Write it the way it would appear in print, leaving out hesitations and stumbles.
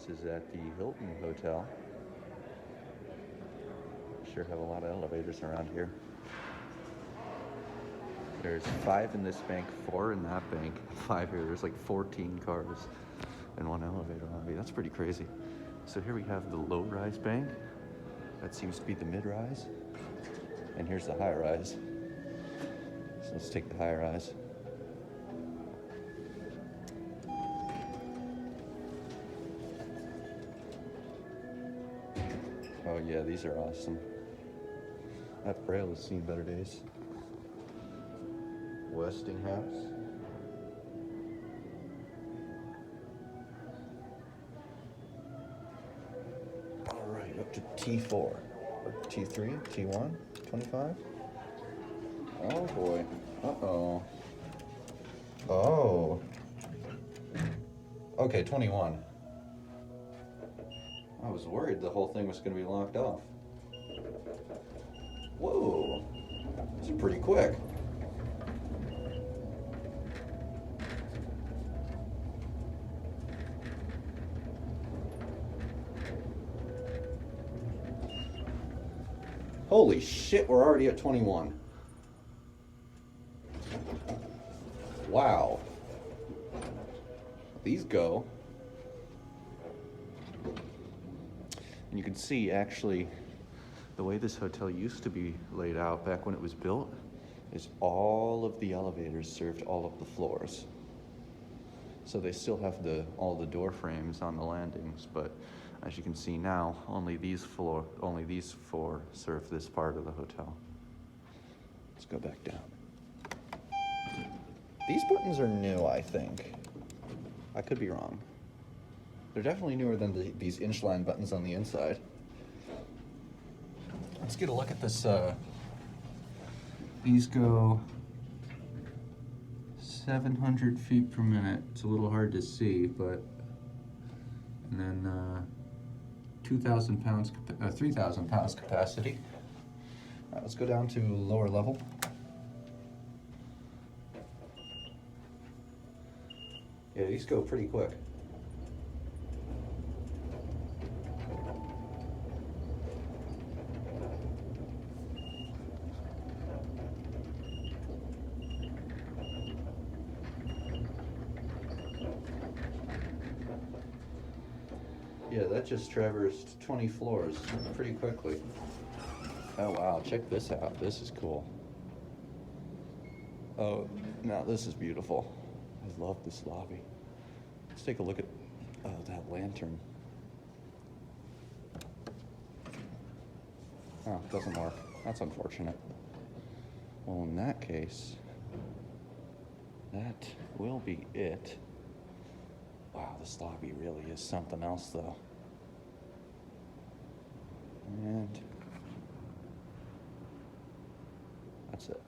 This is at the Hilton Hotel. Sure have a lot of elevators around here. There's 5 in this bank, 4 in that bank, 5 here. There's like 14 cars and 1 elevator lobby. That's pretty crazy. So here we have the low-rise bank. That seems to be the mid-rise. And here's the high-rise. So let's take the high-rise. Oh yeah, these are awesome. That braille has seen better days. Westinghouse. All right, up to T4, or T3, T1, 25. Oh boy. Uh-oh. Oh. Okay, 21. I was worried the whole thing was going to be locked off. Whoa. This is pretty quick. Holy shit, we're already at 21. Wow. These go. And you can see actually the way this hotel used to be laid out back when it was built is all of the elevators served all of the floors. So they still have all the door frames on the landings, but as you can see now, only these 4 serve this part of the hotel. Let's go back down. These buttons are new, I think. I could be wrong. They're definitely newer than these Inchline buttons on the inside. Let's get a look at this. These go 700 feet per minute. It's a little hard to see, but and then 2,000 pounds, 3,000 pounds capacity. All right, let's go down to lower level. Yeah, these go pretty quick. Yeah, that just traversed 20 floors pretty quickly. Oh wow, check this out. This is cool. Oh, now this is beautiful. I love this lobby. Let's take a look at that lantern. Oh, it doesn't work. That's unfortunate. Well, in that case, that will be it. Wow, this lobby really is something else, though. And that's it.